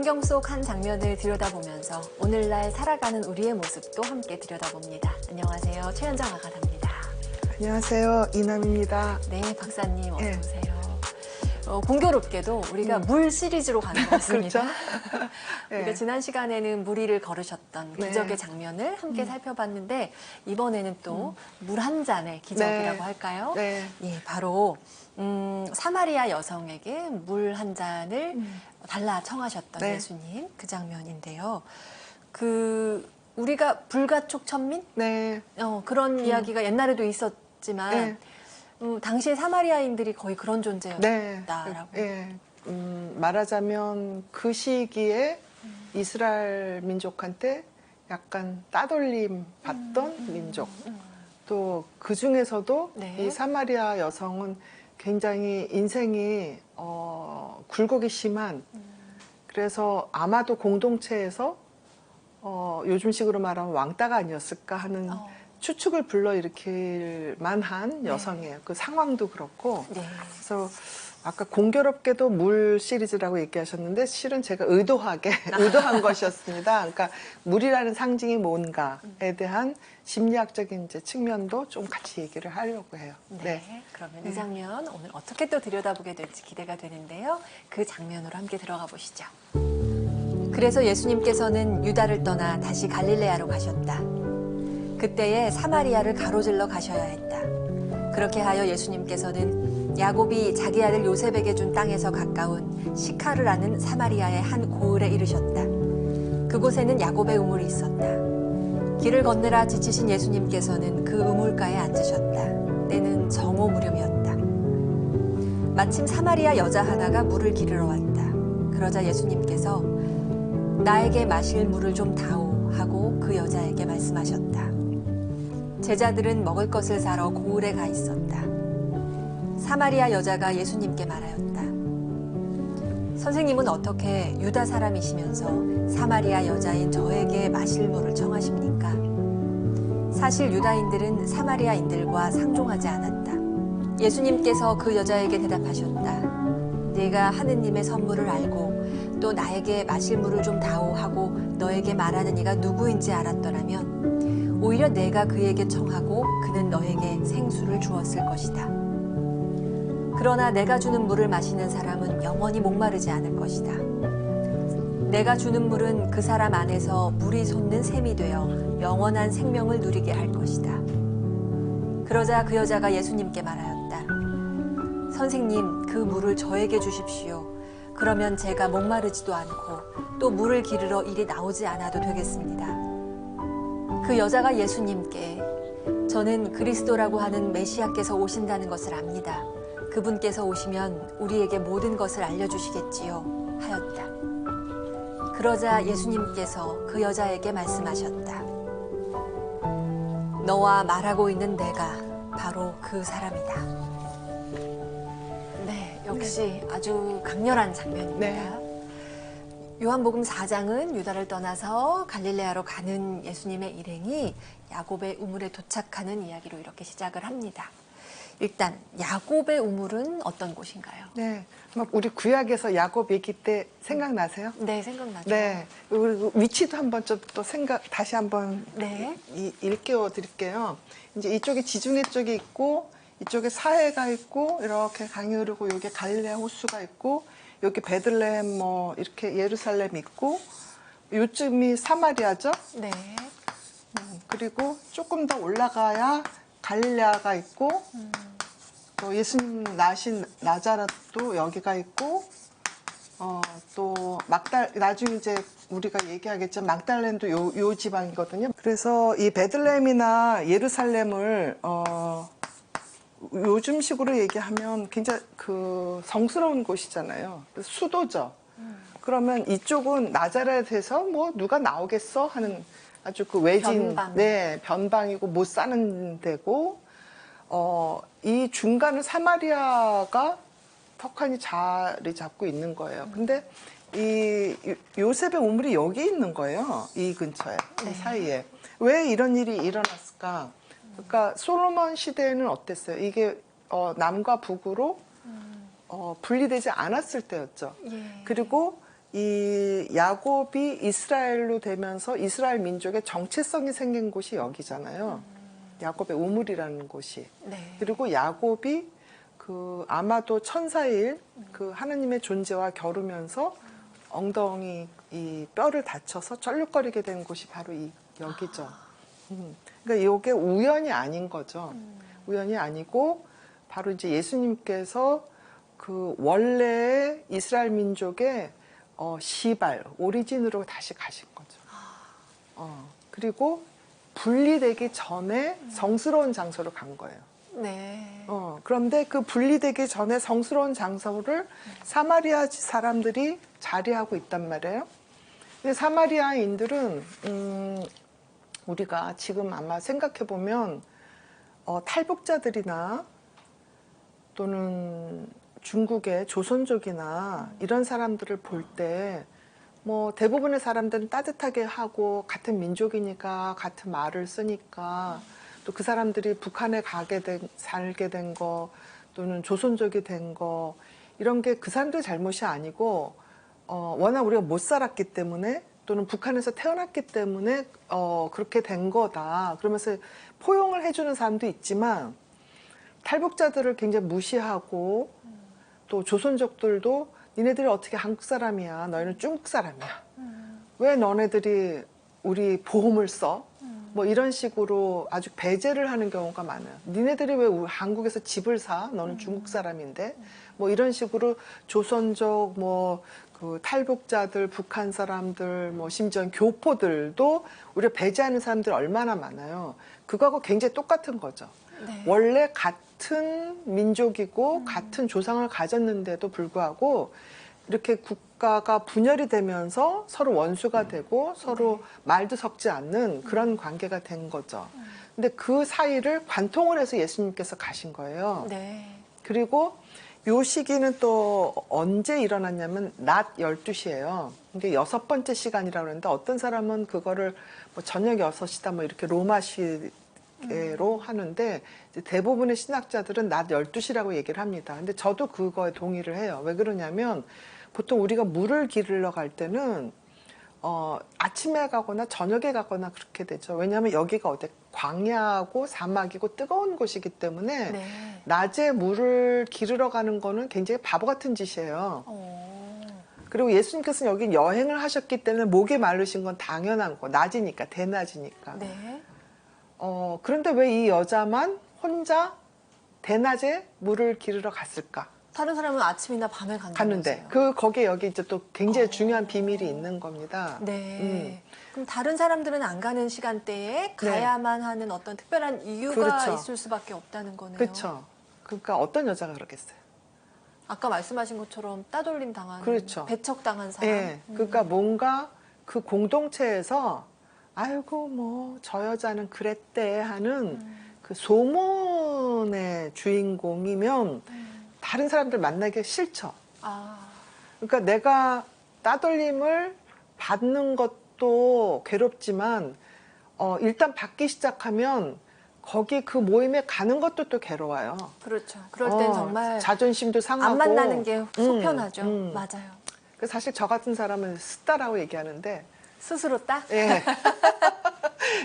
성경 속 한 장면을 들여다보면서 오늘날 살아가는 우리의 모습도 함께 들여다봅니다. 안녕하세요. 최현정 아가다입니다. 안녕하세요. 이남입니다. 네, 박사님 어서 네. 오세요. 공교롭게도 우리가 물 시리즈로 가는 것 같습니다. 그렇죠? 우리가 지난 시간에는 물 위를 걸으셨던 네. 기적의 장면을 함께 살펴봤는데 이번에는 또 물 한 잔의 기적이라고 네. 할까요? 네. 예, 바로 사마리아 여성에게 물 한 잔을 달라 청하셨던 네. 예수님 그 장면인데요. 우리가 불가촉 천민? 네. 그런 이야기가 옛날에도 있었지만 네. 당시에 사마리아인들이 거의 그런 존재였다라고. 네. 말하자면 그 시기에 이스라엘 민족한테 약간 따돌림 받던 민족. 또 그 중에서도 네. 이 사마리아 여성은 굉장히 인생이 굴곡이 심한, 그래서 아마도 공동체에서 요즘식으로 말하면 왕따가 아니었을까 하는 추측을 불러일으킬 만한 여성이에요. 그 상황도 그렇고. 네. 그래서 아까 공교롭게도 물 시리즈라고 얘기하셨는데 실은 제가 의도한 것이었습니다. 그러니까 물이라는 상징이 뭔가에 대한 심리학적인 이제 측면도 좀 같이 얘기를 하려고 해요. 네. 그러면 이 장면 오늘 어떻게 또 들여다보게 될지 기대가 되는데요. 그 장면으로 함께 들어가 보시죠. 그래서 예수님께서는 유다를 떠나 다시 갈릴레아로 가셨다. 그때에 사마리아를 가로질러 가셔야 했다. 그렇게 하여 예수님께서는 야곱이 자기 아들 요셉에게 준 땅에서 가까운 시카르라는 사마리아의 한 고을에 이르셨다. 그곳에는 야곱의 우물이 있었다. 길을 걷느라 지치신 예수님께서는 그 우물가에 앉으셨다. 때는 정오 무렵이었다. 마침 사마리아 여자 하나가 물을 기르러 왔다. 그러자 예수님께서 나에게 마실 물을 좀 다오 하고 그 여자에게 말씀하셨다. 제자들은 먹을 것을 사러 고을에 가 있었다. 사마리아 여자가 예수님께 말하였다. 선생님은 어떻게 유다 사람이시면서 사마리아 여자인 저에게 마실 물을 청하십니까? 사실 유다인들은 사마리아인들과 상종하지 않았다. 예수님께서 그 여자에게 대답하셨다. 네가 하느님의 선물을 알고 또 나에게 마실 물을 좀 다오 하고 너에게 말하는 이가 누구인지 알았더라면 오히려 내가 그에게 청하고 그는 너에게 생수를 주었을 것이다. 그러나 내가 주는 물을 마시는 사람은 영원히 목마르지 않을 것이다. 내가 주는 물은 그 사람 안에서 물이 솟는 샘이 되어 영원한 생명을 누리게 할 것이다. 그러자 그 여자가 예수님께 말하였다. 선생님, 그 물을 저에게 주십시오. 그러면 제가 목마르지도 않고 또 물을 기르러 이리 나오지 않아도 되겠습니다. 그 여자가 예수님께 저는 그리스도라고 하는 메시아께서 오신다는 것을 압니다. 그분께서 오시면 우리에게 모든 것을 알려주시겠지요 하였다. 그러자 예수님께서 그 여자에게 말씀하셨다. 너와 말하고 있는 내가 바로 그 사람이다. 네, 역시 아주 강렬한 장면입니다. 네. 요한복음 4장은 유다를 떠나서 갈릴레아로 가는 예수님의 일행이 야곱의 우물에 도착하는 이야기로 이렇게 시작을 합니다. 일단 야곱의 우물은 어떤 곳인가요? 네. 우리 구약에서 야곱 얘기 때 생각나세요? 네, 생각나죠. 네. 그리고 위치도 한번 좀 또 다시 한번 네. 일깨워 드릴게요. 이제 이쪽에 지중해 쪽이 있고, 이쪽에 사해가 있고, 이렇게 강이 흐르고, 여기 갈릴레아 호수가 있고, 여기 베들레헴 이렇게 예루살렘 있고, 요쯤이 사마리아죠? 네. 그리고 조금 더 올라가야 갈릴레아가 있고, 또 예수님 나신 나자렛도 여기가 있고, 또 나중에 이제 우리가 얘기하겠지만 magdalene도 요 지방이거든요. 그래서 이 베들레헴이나 예루살렘을 요즘식으로 얘기하면 굉장히 성스러운 곳이잖아요. 수도죠. 그러면 이쪽은 나자렛에서 누가 나오겠어 하는 아주 외진, 변방. 네, 변방이고 못 사는 데고, 이 중간을 사마리아가 턱하니 자리 잡고 있는 거예요. 근데 이 요셉의 우물이 여기 있는 거예요. 이 근처에, 이 사이에. 왜 이런 일이 일어났을까? 그러니까 솔로몬 시대에는 어땠어요? 이게 남과 북으로 분리되지 않았을 때였죠. 예. 그리고 이 야곱이 이스라엘로 되면서 이스라엘 민족의 정체성이 생긴 곳이 여기잖아요. 야곱의 우물이라는 곳이. 네. 그리고 야곱이 그 아마도 천사일 그 하나님의 존재와 겨루면서 엉덩이 이 뼈를 다쳐서 쩔룩거리게 된 곳이 바로 이 여기죠. 그러니까 이게 우연이 아닌 거죠. 우연이 아니고 바로 이제 예수님께서 그 원래의 이스라엘 민족의 시발 오리진으로 다시 가신 거죠. 그리고 분리되기 전에 성스러운 장소로 간 거예요. 네. 그런데 그 분리되기 전에 성스러운 장소를 사마리아 사람들이 자리하고 있단 말이에요. 근데 사마리아인들은 우리가 지금 아마 생각해 보면 탈북자들이나 또는 중국의 조선족이나 이런 사람들을 볼 때 뭐 대부분의 사람들은 따뜻하게 하고 같은 민족이니까 같은 말을 쓰니까 또 그 사람들이 북한에 살게 된 거 또는 조선족이 된 거 이런 게 그 사람들 잘못이 아니고 워낙 우리가 못 살았기 때문에 또는 북한에서 태어났기 때문에 그렇게 된 거다. 그러면서 포용을 해주는 사람도 있지만 탈북자들을 굉장히 무시하고 또 조선족들도 니네들이 어떻게 한국 사람이야. 너희는 중국 사람이야. 왜 너네들이 우리 보험을 써? 뭐 이런 식으로 아주 배제를 하는 경우가 많아요. 니네들이 왜 한국에서 집을 사? 너는 중국 사람인데. 뭐 이런 식으로 조선족 뭐 그 탈북자들, 북한 사람들, 뭐 심지어 교포들도 우리가 배제하는 사람들 얼마나 많아요. 그거하고 굉장히 똑같은 거죠. 네. 원래 같은 민족이고 같은 조상을 가졌는데도 불구하고 이렇게 국가가 분열이 되면서 서로 원수가 되고 서로 말도 섞지 않는 그런 관계가 된 거죠. 근데 그 사이를 관통을 해서 예수님께서 가신 거예요. 네. 그리고 요 시기는 또 언제 일어났냐면 낮 12시예요. 이게 6번째 시간이라고 그러는데 어떤 사람은 그거를 뭐 저녁 6시다 뭐 이렇게 로마시로 하는데 이제 대부분의 신학자들은 낮 12시라고 얘기를 합니다. 근데 저도 그거에 동의를 해요. 왜 그러냐면 보통 우리가 물을 기르러 갈 때는 아침에 가거나 저녁에 가거나 그렇게 되죠. 왜냐하면 여기가 어디 광야하고 사막이고 뜨거운 곳이기 때문에 네. 낮에 물을 기르러 가는 거는 굉장히 바보 같은 짓이에요. 그리고 예수님께서는 여기 여행을 하셨기 때문에 목이 마르신 건 당연한 거. 낮이니까, 대낮이니까. 네. 그런데 왜 이 여자만 혼자 대낮에 물을 기르러 갔을까? 다른 사람은 아침이나 밤에 갔는데 간다면서요. 거기에 여기 이제 또 굉장히 중요한 비밀이 있는 겁니다. 네. 그럼 다른 사람들은 안 가는 시간대에 가야만 하는 어떤 특별한 이유가 그렇죠. 있을 수밖에 없다는 거네요. 그렇죠. 그러니까 어떤 여자가 그러겠어요. 아까 말씀하신 것처럼 따돌림 당한, 그렇죠. 배척 당한 사람. 예. 그러니까 뭔가 그 공동체에서 아이고 뭐 저 여자는 그랬대 하는 그 소문의 주인공이면 다른 사람들 만나기 싫죠. 아, 그러니까 내가 따돌림을 받는 것도 괴롭지만 일단 받기 시작하면 거기 그 모임에 가는 것도 또 괴로워요. 그렇죠. 그럴 땐 정말 자존심도 상하고 안 만나는 게 속편하죠. 음. 맞아요. 그래서 사실 저 같은 사람은 스타라고 얘기하는데 스스로 딱? 예.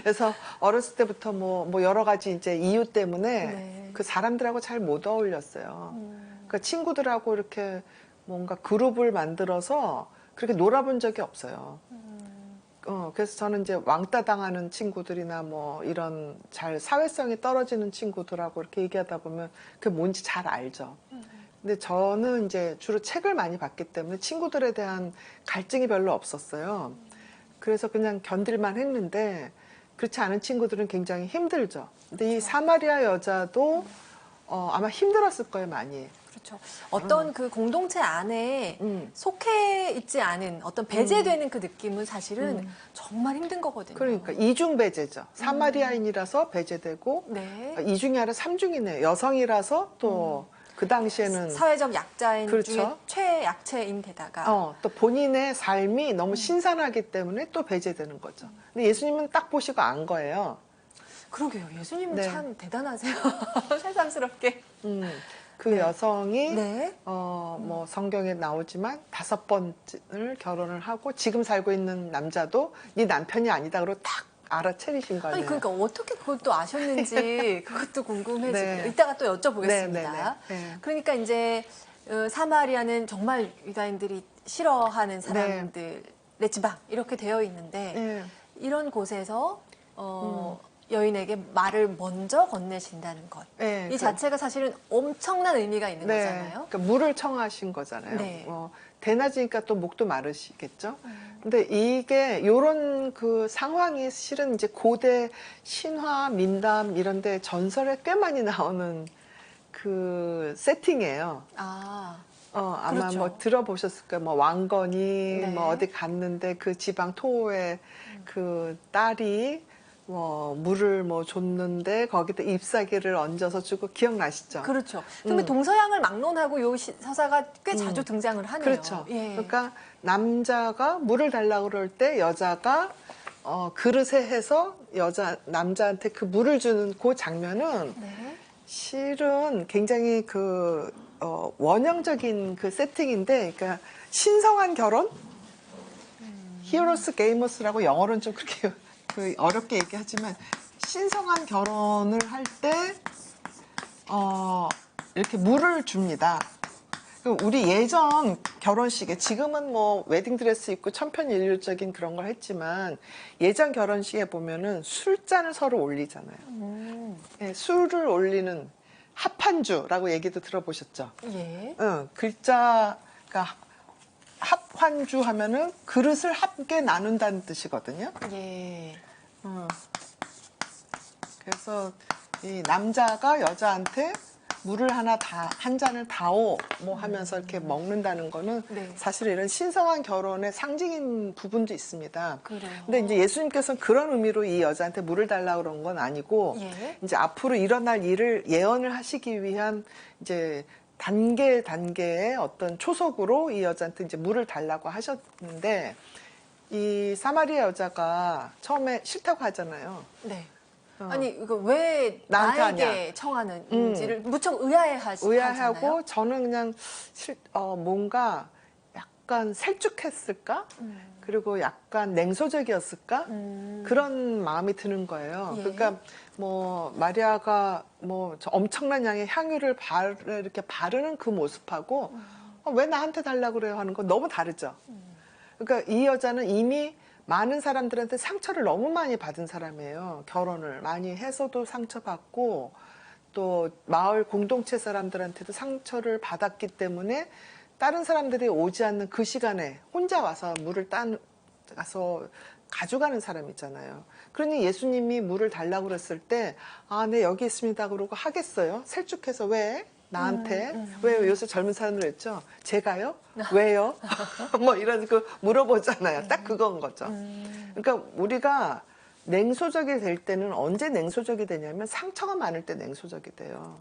그래서 어렸을 때부터 뭐 여러 가지 이제 이유 때문에 네. 그 사람들하고 잘 못 어울렸어요. 그러니까 친구들하고 이렇게 뭔가 그룹을 만들어서 그렇게 놀아본 적이 없어요. 그래서 저는 이제 왕따 당하는 친구들이나 뭐 이런 잘 사회성이 떨어지는 친구들하고 이렇게 얘기하다 보면 그게 뭔지 잘 알죠. 근데 저는 이제 주로 책을 많이 봤기 때문에 친구들에 대한 갈증이 별로 없었어요. 그래서 그냥 견딜만 했는데 그렇지 않은 친구들은 굉장히 힘들죠. 근데 이 사마리아 여자도 아마 힘들었을 거예요, 많이. 그렇죠. 어떤 그 공동체 안에 음. 속해 있지 않은 어떤 배제되는 그 느낌은 사실은 정말 힘든 거거든요. 그러니까 이중 배제죠. 사마리아인이라서 배제되고 네. 이중이 아니라 삼중이네요. 여성이라서 또 그 당시에는 사회적 약자인 그렇죠. 중에 최약체인데다가 또 본인의 삶이 너무 신선하기 때문에 또 배제되는 거죠. 근데 예수님은 딱 보시고 안 거예요. 그러게요. 예수님은 네. 참 대단하세요. 새삼스럽게. 그 네. 여성이 네. 뭐 성경에 나오지만 5번을 결혼을 하고 지금 살고 있는 남자도 네 남편이 아니다 그러고 딱 알아차리신 거 아니 아니에요. 그러니까 어떻게 그걸 또 아셨는지 그것도 궁금해지고요. 네. 이따가 또 여쭤보겠습니다. 네, 네, 네. 네. 그러니까 이제 사마리아는 정말 유다인들이 싫어하는 사람들의 지방 이렇게 되어 있는데 네. 이런 곳에서 여인에게 말을 먼저 건네신다는 것. 네, 이 자체가 사실은 엄청난 의미가 있는 네. 거잖아요. 그러니까 물을 청하신 거잖아요. 네. 대낮이니까 또 목도 마르시겠죠. 근데 이게 요런 그 상황이 실은 이제 고대 신화, 민담 이런데 전설에 꽤 많이 나오는 그 세팅이에요. 아, 아마 그렇죠. 뭐 들어보셨을 거예요. 뭐 왕건이 네. 뭐 어디 갔는데 그 지방 토호에 그 딸이 뭐 물을 뭐 줬는데 거기다 잎사귀를 얹어서 주고 기억나시죠? 그렇죠. 근데 동서양을 막론하고 요 서사가 꽤 자주 음. 등장을 하네요. 그렇죠. 예. 그러니까 남자가 물을 달라고 그럴 때 여자가 그릇에 해서 남자한테 그 물을 주는 그 장면은 네. 실은 굉장히 그 원형적인 그 세팅인데, 그러니까 신성한 결혼, 히어로스 게이머스라고 영어로는 좀 그렇게 그 어렵게 얘기하지만 신성한 결혼을 할 때 이렇게 물을 줍니다. 우리 예전 결혼식에 지금은 뭐 웨딩드레스 입고 천편일률적인 그런 걸 했지만 예전 결혼식에 보면은 술잔을 서로 올리잖아요. 네, 술을 올리는 합한주라고 얘기도 들어보셨죠? 예. 글자가 합환주 하면은 그릇을 함께 나눈다는 뜻이거든요. 예. 그래서 이 남자가 여자한테 물을 한 잔을 다오 뭐 하면서 이렇게 먹는다는 거는 네. 사실 이런 신성한 결혼의 상징인 부분도 있습니다. 그래요. 근데 이제 예수님께서는 그런 의미로 이 여자한테 물을 달라고 그런 건 아니고 예. 이제 앞으로 일어날 일을 예언을 하시기 위한 이제 단계의 어떤 초석으로 이 여자한테 이제 물을 달라고 하셨는데 이 사마리아 여자가 처음에 싫다고 하잖아요. 네. 아니 이거 왜 나한테 나에게 하냐. 청하는지를 무척 의아해하시고 의아해하고 저는 그냥 뭔가 약간 sel쭉했을까? 그리고 약간 냉소적이었을까? 그런 마음이 드는 거예요. 예. 그러니까 뭐 마리아가 뭐 엄청난 양의 향유를 이렇게 바르는 그 모습하고 왜 나한테 달라고 그래요 하는 건 너무 다르죠. 그러니까 이 여자는 이미 많은 사람들한테 상처를 너무 많이 받은 사람이에요. 결혼을 많이 해서도 상처받고 또 마을 공동체 사람들한테도 상처를 받았기 때문에 다른 사람들이 오지 않는 그 시간에 혼자 와서 물을 따서 가져가는 사람 있잖아요. 그러니 예수님이 물을 달라고 그랬을 때 네 여기 있습니다 그러고 하겠어요? sel쭉해서 왜? 나한테? 왜 요새 젊은 사람들 했죠? 제가요? 왜요? 뭐 이런 그 물어보잖아요. 딱 그건 거죠. 그러니까 우리가 냉소적이 될 때는 언제 냉소적이 되냐면 상처가 많을 때 냉소적이 돼요.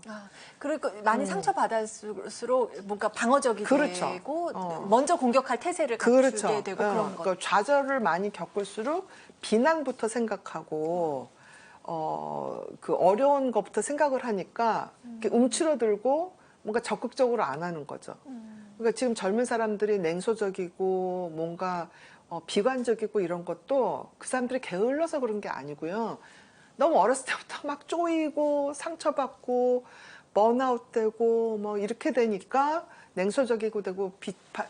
그리고 많이 상처받을수록 뭔가 방어적이 그렇죠. 되고 먼저 공격할 태세를 갖추게 되고 그런 거. 그러니까 좌절을 많이 겪을수록 비난부터 생각하고 그 어려운 것부터 생각을 하니까 이렇게 움츠러들고 뭔가 적극적으로 안 하는 거죠. 그러니까 지금 젊은 사람들이 냉소적이고 뭔가 비관적이고 이런 것도 그 사람들이 게을러서 그런 게 아니고요. 너무 어렸을 때부터 막 쪼이고 상처받고 번아웃되고 뭐 이렇게 되니까 냉소적이고 되고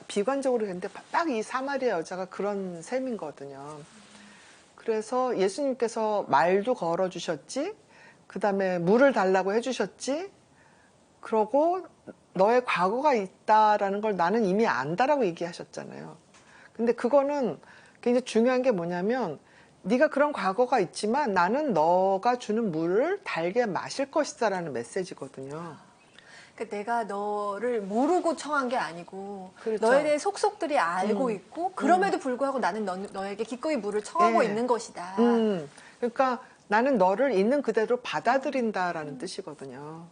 비관적으로 되는데 딱 이 사마리아 여자가 그런 셈이거든요. 그래서 예수님께서 말도 걸어주셨지, 그 다음에 물을 달라고 해주셨지, 그러고 너의 과거가 있다라는 걸 나는 이미 안다라고 얘기하셨잖아요. 근데 그거는 굉장히 중요한 게 뭐냐면 네가 그런 과거가 있지만 나는 너가 주는 물을 달게 마실 것이다라는 메시지거든요. 그러니까 내가 너를 모르고 청한 게 아니고 그렇죠. 너에 대해 속속들이 알고 있고 그럼에도 불구하고 나는 너에게 기꺼이 물을 청하고 예. 있는 것이다. 그러니까 나는 너를 있는 그대로 받아들인다라는 뜻이거든요.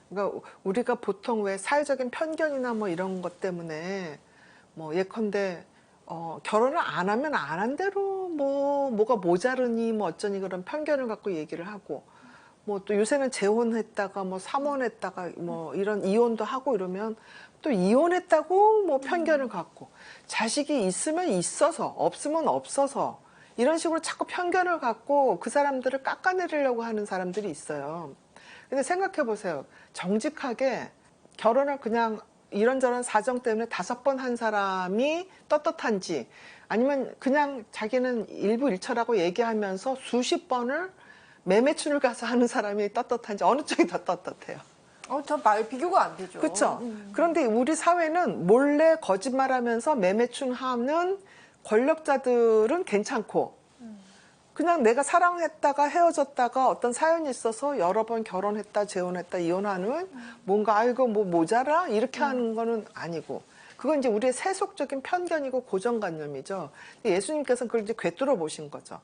그러니까 우리가 보통 왜 사회적인 편견이나 뭐 이런 것 때문에 뭐 예컨대 결혼을 안 하면 안 한 대로 뭐가 모자르니 뭐 어쩌니 그런 편견을 갖고 얘기를 하고 뭐 또 요새는 재혼했다가 뭐 삼혼했다가 뭐 이런 이혼도 하고 이러면 또 이혼했다고 뭐 편견을 갖고 자식이 있으면 있어서 없으면 없어서 이런 식으로 자꾸 편견을 갖고 그 사람들을 깎아내리려고 하는 사람들이 있어요. 근데 생각해 보세요. 정직하게 결혼을 그냥 이런저런 사정 때문에 5번 한 사람이 떳떳한지 아니면 그냥 자기는 일부일처라고 얘기하면서 수십 번을 매매춘을 가서 하는 사람이 떳떳한지 어느 쪽이 더 떳떳해요? 저 말 비교가 안 되죠. 그렇죠. 그런데 우리 사회는 몰래 거짓말하면서 매매춘하는 권력자들은 괜찮고 그냥 내가 사랑했다가 헤어졌다가 어떤 사연이 있어서 여러 번 결혼했다 재혼했다 이혼하는 뭔가 아이고 뭐 모자라 이렇게 하는 거는 아니고 그건 이제 우리의 세속적인 편견이고 고정관념이죠. 예수님께서는 그걸 이제 꿰뚫어 보신 거죠.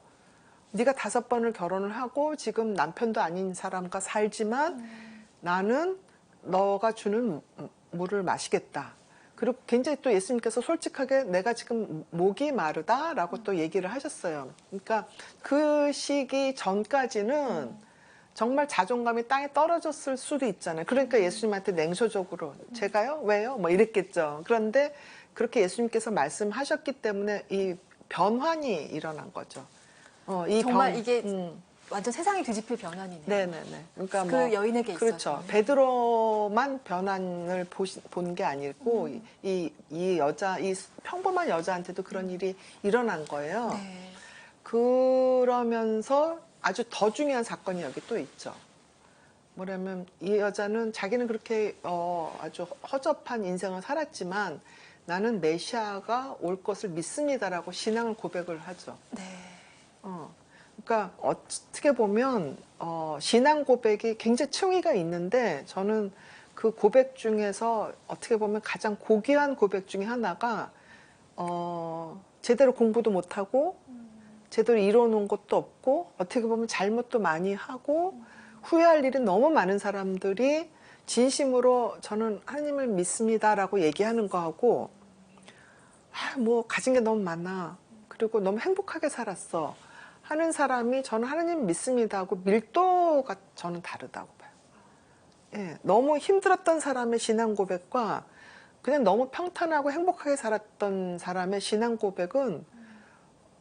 네가 5번을 결혼을 하고 지금 남편도 아닌 사람과 살지만 나는 너가 주는 물을 마시겠다. 그리고 굉장히 또 예수님께서 솔직하게 내가 지금 목이 마르다라고 또 얘기를 하셨어요. 그러니까 그 시기 전까지는 정말 자존감이 땅에 떨어졌을 수도 있잖아요. 그러니까 예수님한테 냉소적으로 제가요? 왜요? 뭐 이랬겠죠. 그런데 그렇게 예수님께서 말씀하셨기 때문에 이 변환이 일어난 거죠. 이 정말 이게 완전 세상이 뒤집힐 변환이네요. 네네네. 그러니까 그 뭐 여인에게 그렇죠. 있어서. 베드로만 변환을 본 게 아니고 이 여자 이 평범한 여자한테도 그런 일이 일어난 거예요. 네. 그러면서 아주 더 중요한 사건이 여기 또 있죠. 뭐냐면 이 여자는 자기는 그렇게 아주 허접한 인생을 살았지만 나는 메시아가 올 것을 믿습니다라고 신앙을 고백을 하죠. 네. 그러니까 어떻게 보면 신앙 고백이 굉장히 층위가 있는데 저는 그 고백 중에서 어떻게 보면 가장 고귀한 고백 중에 하나가 제대로 공부도 못하고 제대로 이뤄놓은 것도 없고 어떻게 보면 잘못도 많이 하고 후회할 일이 너무 많은 사람들이 진심으로 저는 하나님을 믿습니다라고 얘기하는 거하고 뭐 가진 게 너무 많아 그리고 너무 행복하게 살았어 하는 사람이 저는 하나님 믿습니다 하고 밀도가 저는 다르다고 봐요. 예, 너무 힘들었던 사람의 신앙 고백과 그냥 너무 평탄하고 행복하게 살았던 사람의 신앙 고백은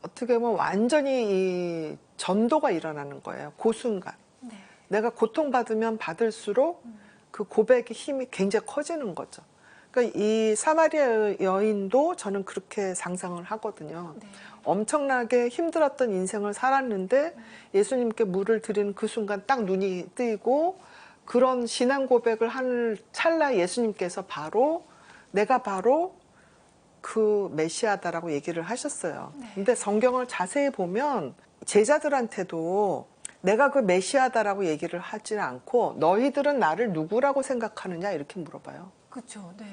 어떻게 보면 완전히 이 전도가 일어나는 거예요. 그 순간. 네. 내가 고통받으면 받을수록 그 고백의 힘이 굉장히 커지는 거죠. 그러니까 이 사마리아 여인도 저는 그렇게 상상을 하거든요. 네. 엄청나게 힘들었던 인생을 살았는데 예수님께 물을 드리는 그 순간 딱 눈이 뜨이고 그런 신앙 고백을 한 찰나 예수님께서 내가 바로 그 메시아다라고 얘기를 하셨어요. 네. 근데 성경을 자세히 보면 제자들한테도 내가 그 메시아다라고 얘기를 하지 않고 너희들은 나를 누구라고 생각하느냐 이렇게 물어봐요. 그렇죠. 네.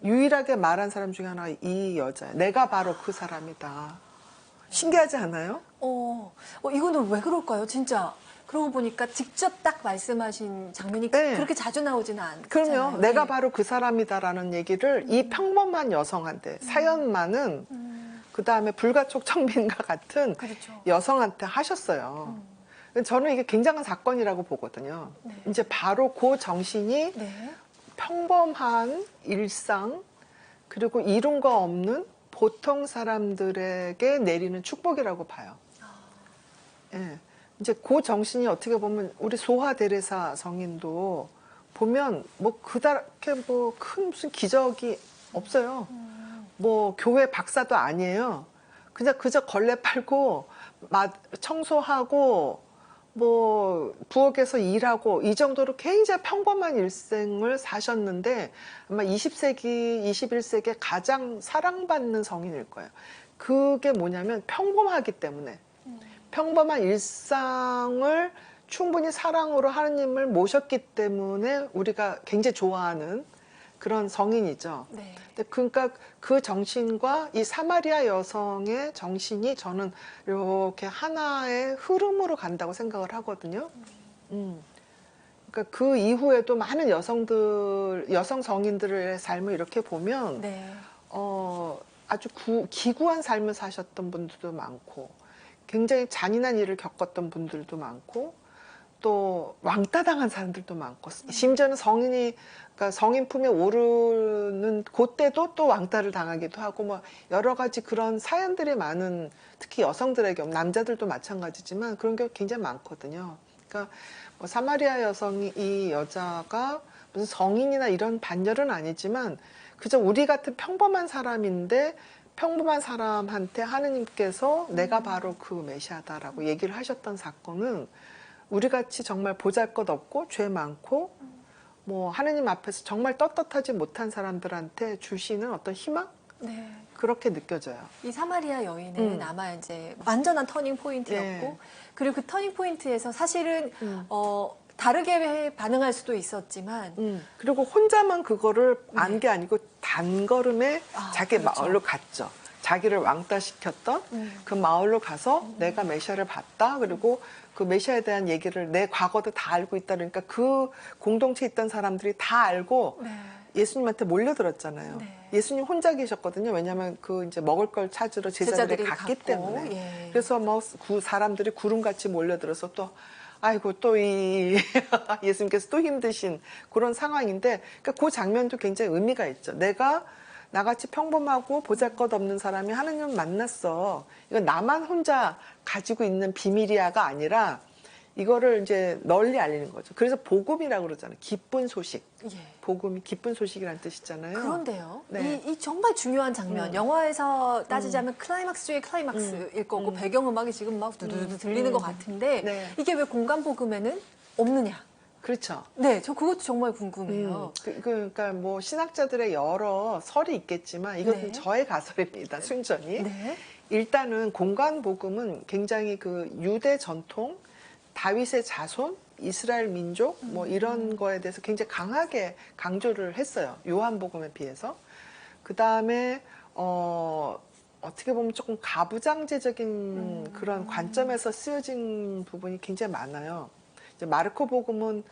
유일하게 말한 사람 중에 하나가 이 여자예요. 내가 바로 그 사람이다. 신기하지 않아요? 이거는 왜 그럴까요? 진짜. 그러고 보니까 직접 딱 말씀하신 장면이 네. 그렇게 자주 나오지는 않잖아요. 그럼요. 내가 네. 바로 그 사람이다라는 얘기를 이 평범한 여성한테 사연만은 그 다음에 불가촉 청빈과 같은 그렇죠. 여성한테 하셨어요. 저는 이게 굉장한 사건이라고 보거든요. 네. 이제 바로 그 정신이 네. 평범한 일상 그리고 이룬 거 없는 보통 사람들에게 내리는 축복이라고 봐요. 예. 이제 그 정신이 어떻게 보면 우리 소화 대레사 성인도 보면 뭐 그렇게 뭐 큰 무슨 기적이 없어요. 뭐 교회 박사도 아니에요. 그냥 그저 걸레 팔고 청소하고 뭐 부엌에서 일하고 이 정도로 굉장히 평범한 일생을 사셨는데 아마 20세기, 21세기에 가장 사랑받는 성인일 거예요. 그게 뭐냐면 평범하기 때문에 평범한 일상을 충분히 사랑으로 하나님을 모셨기 때문에 우리가 굉장히 좋아하는 그런 성인이죠. 네. 그러니까 그 정신과 이 사마리아 여성의 정신이 저는 이렇게 하나의 흐름으로 간다고 생각을 하거든요. 그러니까 그 이후에도 많은 여성 성인들의 삶을 이렇게 보면 네. 아주 기구한 삶을 사셨던 분들도 많고 굉장히 잔인한 일을 겪었던 분들도 많고 또 왕따 당한 사람들도 많고 심지어는 그러니까 성인 품에 오르는 그때도 또 왕따를 당하기도 하고 뭐 여러 가지 그런 사연들이 많은 특히 여성들에게 남자들도 마찬가지지만 그런 게 굉장히 많거든요. 그러니까 뭐 사마리아 여성이 이 여자가 무슨 성인이나 이런 반열은 아니지만 그저 우리 같은 평범한 사람인데 평범한 사람한테 하느님께서 내가 바로 그 메시아다라고 얘기를 하셨던 사건은 우리같이 정말 보잘것없고 죄 많고 뭐 하느님 앞에서 정말 떳떳하지 못한 사람들한테 주시는 어떤 희망? 네. 그렇게 느껴져요. 이 사마리아 여인은 아마 이제 완전한 터닝 포인트였고 네. 그리고 그 터닝 포인트에서 사실은 다르게 반응할 수도 있었지만 그리고 혼자만 그거를 안 게 아니고 단걸음에 자기 그렇죠. 마을로 갔죠. 자기를 왕따시켰던 그 마을로 가서 내가 메시아를 봤다. 그리고 그 메시아에 대한 얘기를 내 과거도 다 알고 있다. 그러니까 그 공동체에 있던 사람들이 다 알고 네. 예수님한테 몰려들었잖아요. 네. 예수님 혼자 계셨거든요. 왜냐하면 그 이제 먹을 걸 찾으러 제자들이 갔기 갔고, 때문에. 예. 그래서 뭐 사람들이 구름같이 몰려들어서 또 아이고 또 이 예수님께서 또 힘드신 그런 상황인데 그러니까 그 장면도 굉장히 의미가 있죠. 내가 나같이 평범하고 보잘것없는 사람이 하느님을 만났어. 이건 나만 혼자 가지고 있는 비밀이야가 아니라 이거를 이제 널리 알리는 거죠. 그래서 복음이라고 그러잖아요. 기쁜 소식. 예. 복음이 기쁜 소식이라는 뜻이잖아요. 그런데요. 네. 이 정말 중요한 장면. 영화에서 따지자면 클라이막스 중에 클라이막스일 거고 배경음악이 지금 막 두두두 들리는 것 같은데 네. 이게 왜 공간 복음에는 없느냐? 그렇죠. 네, 저 그것도 정말 궁금해요. 그러니까 뭐 신학자들의 여러 설이 있겠지만 이것은 네. 저의 가설입니다. 순전히. 네. 일단은 공간 복음은 굉장히 그 유대 전통, 다윗의 자손, 이스라엘 민족 뭐 이런 거에 대해서 굉장히 강하게 강조를 했어요. 요한복음에 비해서. 그다음에 어떻게 보면 조금 가부장제적인 그런 관점에서 쓰여진 부분이 굉장히 많아요. 이제 마르코 복음은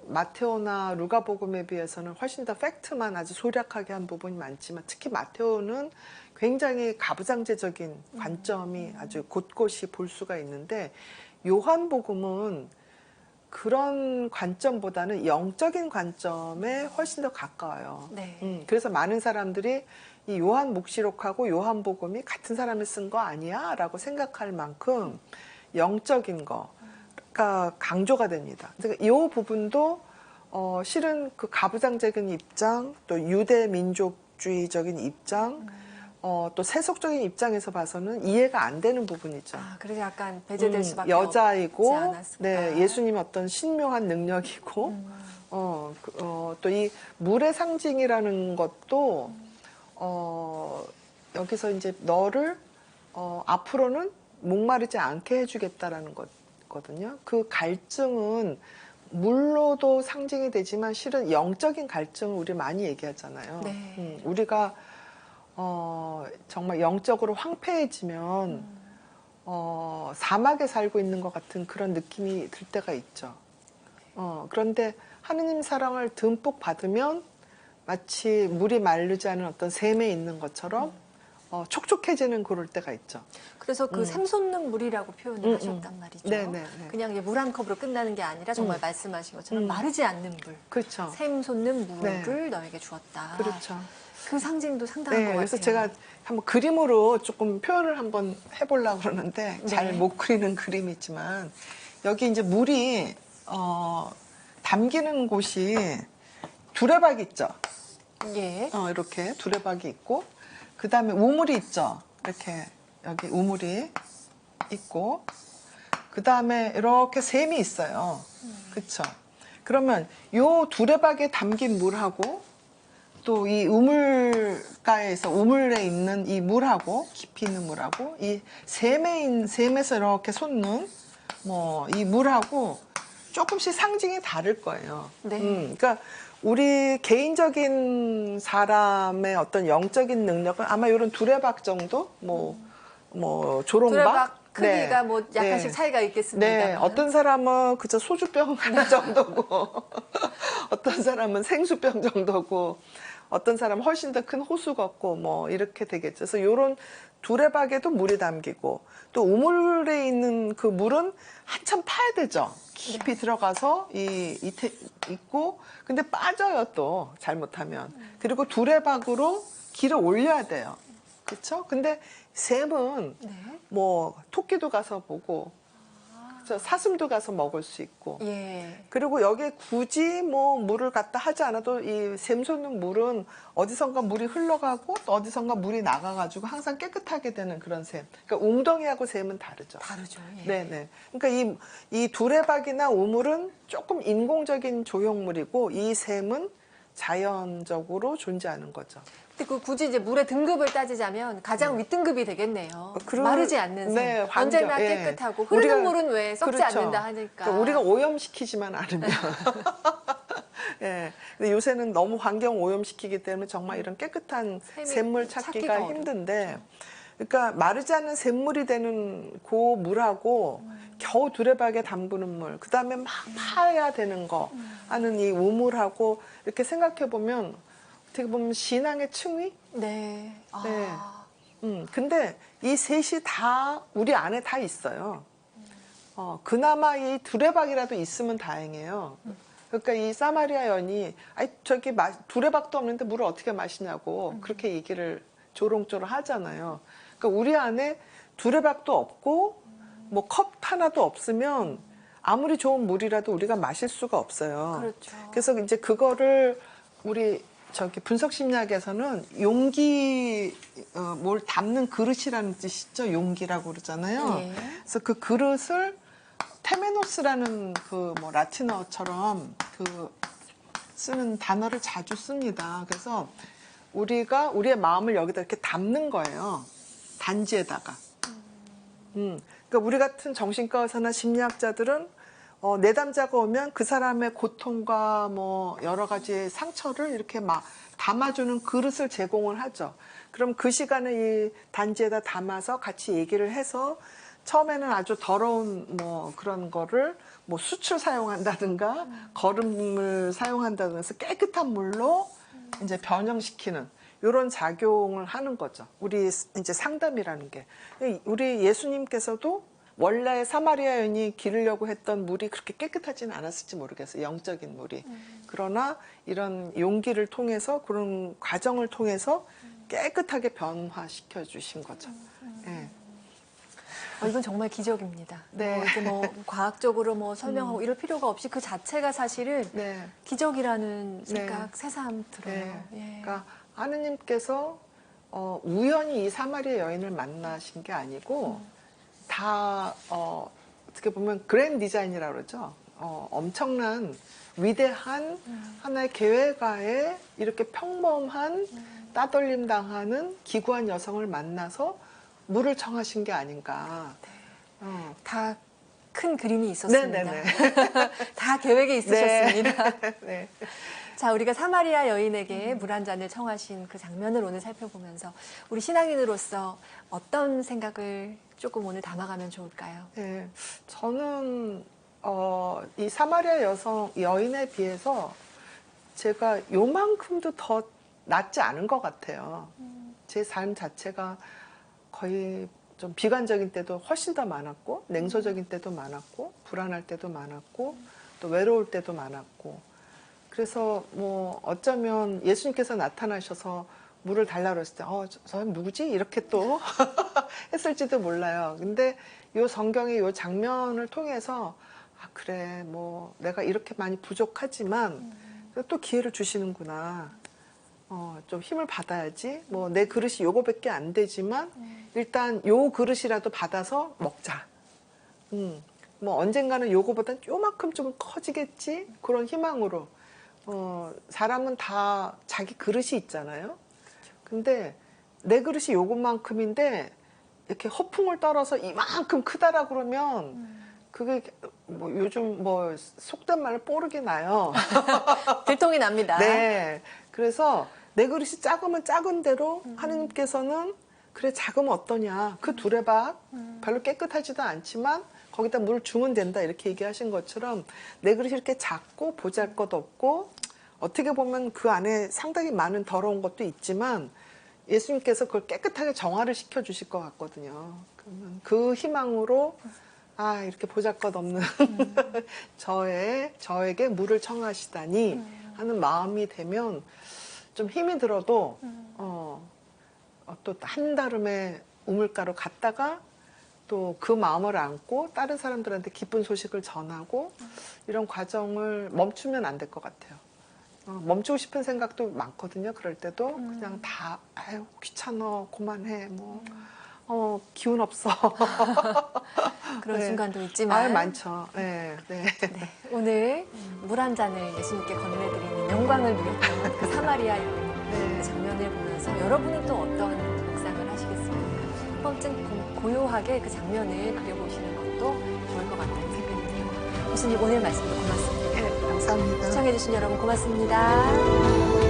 마테오나 루가 복음에 비해서는 훨씬 더 팩트만 아주 소략하게 한 부분이 많지만 특히 마테오는 굉장히 가부장제적인 관점이 아주 곳곳이 볼 수가 있는데 요한 복음은 그런 관점보다는 영적인 관점에 훨씬 더 가까워요. 네. 그래서 많은 사람들이 이 요한 묵시록하고 요한 복음이 같은 사람이 쓴 거 아니야? 라고 생각할 만큼 영적인 거가 강조가 됩니다. 그래서 이 부분도 실은 그 가부장적인 입장, 또 유대 민족주의적인 입장, 또 세속적인 입장에서 봐서는 이해가 안 되는 부분이죠. 그래서 약간 배제될 수밖에 여자이고, 없지 않았을까. 네, 예수님의 어떤 신묘한 능력이고, 또 이 물의 상징이라는 것도, 여기서 이제 너를, 앞으로는 목마르지 않게 해주겠다라는 거거든요. 그 갈증은 물로도 상징이 되지만 실은 영적인 갈증을 우리 많이 얘기하잖아요. 네. 우리가 정말 영적으로 황폐해지면 사막에 살고 있는 것 같은 그런 느낌이 들 때가 있죠. 그런데 하느님 사랑을 듬뿍 받으면 마치 물이 마르지 않은 어떤 샘에 있는 것처럼 촉촉해지는 그럴 때가 있죠. 그래서 그 샘솟는 물이라고 표현을 하셨단 말이죠. 네. 그냥 물 한 컵으로 끝나는 게 아니라 정말 말씀하신 것처럼 마르지 않는 물, 그렇죠. 샘솟는 물을 너에게 주었다. 그렇죠. 그 상징도 상당한 것 같아요. 그래서 제가 한번 그림으로 조금 표현을 한번 해보려고 그러는데 잘 못 그리는 그림이지만 여기 이제 물이 담기는 곳이 두레박이 있죠. 예. 이렇게 두레박이 있고 그 다음에 우물이 있죠. 이렇게 여기 우물이 있고 그 다음에 이렇게 샘이 있어요. 그렇죠. 그러면 요 두레박에 담긴 물하고 또 이 우물가에서 우물에 있는 이 물하고 깊이 있는 물하고 이 샘에서 이렇게 솟는 뭐 이 물하고 조금씩 상징이 다를 거예요. 네. 그러니까 우리 개인적인 사람의 어떤 영적인 능력은 아마 이런 두레박 정도 뭐 조롱박 두레박 크기가 뭐 약간씩 차이가 있겠습니다. 네, 어떤 사람은 그저 소주병 하나 정도고, 어떤 사람은 생수병 정도고, 어떤 사람은 훨씬 더 큰 호수 같고, 뭐, 이렇게 되겠죠. 그래서 요런 두레박에도 물이 담기고 또 우물에 있는 그 물은 한참 파야 되죠. 깊이 들어가서 있고 근데 빠져요 또 잘못하면. 그리고 두레박으로 길을 올려야 돼요. 그렇죠? 근데 샘은 네. 뭐 토끼도 가서 보고 그렇죠? 사슴도 가서 먹을 수 있고 예. 그리고 여기에 굳이 뭐 물을 갖다 하지 않아도 이 샘 솟는 물은 어디선가 물이 흘러가고 또 어디선가 물이 나가가지고 항상 깨끗하게 되는 그런 샘. 그러니까 웅덩이하고 샘은 다르죠. 다르죠. 예. 네네. 그러니까 이 두레박이나 우물은 조금 인공적인 조형물이고 이 샘은 자연적으로 존재하는 거죠. 근데 그 굳이 이제 물의 등급을 따지자면 가장 윗등급이 되겠네요. 마르지 않는 샘. 네, 환경, 언제나 예. 깨끗하고 흐르는 우리가- 물은 왜 썩지 그렇죠. 않는다 하니까. 그러니까 우리가 오염시키지만 않으면. 예. 근데 요새는 너무 환경 오염시키기 때문에 정말 이런 깨끗한 샘물 찾기가 찾기가 힘든데, 그러니까 마르지 않는 샘물이 되는 그 물하고 겨우 두레박에 담그는 물, 그 다음에 막 파야 되는 거 하는 이 우물하고 이렇게 생각해 보면 어떻게 보면 신앙의 층위? 네. 아. 근데 이 셋이 다 우리 안에 다 있어요. 그나마 이 두레박이라도 있으면 다행이에요. 그러니까 이 사마리아 여인이 아이 저기 두레박도 없는데 물을 어떻게 마시냐고 그렇게 얘기를 조롱조롱 하잖아요. 그러니까 우리 안에 두레박도 없고 뭐 컵 하나도 없으면 아무리 좋은 물이라도 우리가 마실 수가 없어요. 그렇죠. 그래서 이제 그거를 우리 저기 분석 심리학에서는 용기 뭘 담는 그릇이라는 뜻이죠. 용기라고 그러잖아요. 예. 그래서 그 그릇을 테메노스라는 그 뭐 라틴어처럼 그 쓰는 단어를 자주 씁니다. 그래서 우리가 우리의 마음을 여기다 이렇게 담는 거예요. 단지에다가. 그러니까 우리 같은 정신과 의사나 심리학자들은 내담자가 오면 그 사람의 고통과 뭐 여러 가지 상처를 이렇게 막 담아주는 그릇을 제공을 하죠. 그럼 그 시간에 이 단지에다 담아서 같이 얘기를 해서 처음에는 아주 더러운 뭐 그런 거를 뭐 수출 사용한다든가 거름을 사용한다든가 해서 깨끗한 물로 이제 변형시키는 이런 작용을 하는 거죠. 우리 이제 상담이라는 게. 우리 예수님께서도 원래 사마리아 여인이 기르려고 했던 물이 그렇게 깨끗하지는 않았을지 모르겠어요. 영적인 물이. 그러나 이런 용기를 통해서 그런 과정을 통해서 깨끗하게 변화시켜 주신 거죠. 예. 이건 정말 기적입니다. 네. 이렇게 뭐 과학적으로 뭐 설명하고 이럴 필요가 없이 그 자체가 사실은 네. 기적이라는 네. 생각 새삼 들어요. 네. 예. 그러니까 하느님께서 우연히 이 사마리아 여인을 만나신 게 아니고 다 어떻게 보면 그랜드 디자인이라고 그러죠. 엄청난 위대한 하나의 계획하에 이렇게 평범한 따돌림 당하는 기구한 여성을 만나서 물을 청하신 게 아닌가. 다 큰 그림이 있었습니다. 네네네. 다 계획이 있으셨습니다. 네. 자, 우리가 사마리아 여인에게 물 한 잔을 청하신 그 장면을 오늘 살펴보면서 우리 신앙인으로서 어떤 생각을 조금 오늘 담아가면 좋을까요? 네. 저는 이 사마리아 여인에 비해서 제가 요만큼도 더 낫지 않은 것 같아요. 제 삶 자체가 거의 좀 비관적인 때도 훨씬 더 많았고 냉소적인 때도 많았고 불안할 때도 많았고 또 외로울 때도 많았고 그래서 뭐 어쩌면 예수님께서 나타나셔서 물을 달라고 그랬을 때 저 사람 누구지? 이렇게 또 했을지도 몰라요. 근데 이 성경의 이 장면을 통해서 그래 뭐 내가 이렇게 많이 부족하지만 또 기회를 주시는구나. 좀 힘을 받아야지. 뭐 내 그릇이 요거밖에 안 되지만 일단 요 그릇이라도 받아서 먹자. 뭐 언젠가는 요거보다 요만큼 좀 커지겠지. 그런 희망으로. 사람은 다 자기 그릇이 있잖아요. 근데 내 그릇이 요것만큼인데 이렇게 허풍을 떨어서 이만큼 크다라 그러면 그게 뭐 요즘 뭐 속된 말로 뽀르기 나요. 들통이 납니다. 네. 그래서 내 그릇이 작으면 작은 대로 하느님께서는 그래 작으면 어떠냐. 그 두레박 별로 깨끗하지도 않지만 거기다 물 주면 된다 이렇게 얘기하신 것처럼 내 그릇이 이렇게 작고 보잘것없고 어떻게 보면 그 안에 상당히 많은 더러운 것도 있지만 예수님께서 그걸 깨끗하게 정화를 시켜주실 것 같거든요. 그러면 그 희망으로 이렇게 보잘것없는 저에게 물을 청하시다니 하는 마음이 되면 좀 힘이 들어도 또 한달음에 우물가로 갔다가 또 그 마음을 안고 다른 사람들한테 기쁜 소식을 전하고 이런 과정을 멈추면 안 될 것 같아요. 멈추고 싶은 생각도 많거든요. 그럴 때도 그냥 다 아유 귀찮아 그만해 기운 없어. 그런 네. 순간도 있지만 많죠. 네. 네, 오늘 물 한 잔을 예수님께 건네드리는 영광을 누렸던 그 사마리아 여인 그 장면을 보면서 여러분은 또 어떤 묵상을 하시겠습니까? 한 번쯤 고요하게 그 장면을 그려보시는 것도 좋을 것 같다는 생각이 들어요. 교수님 오늘 말씀도 고맙습니다. 감사합니다. 시청해주신 여러분 고맙습니다.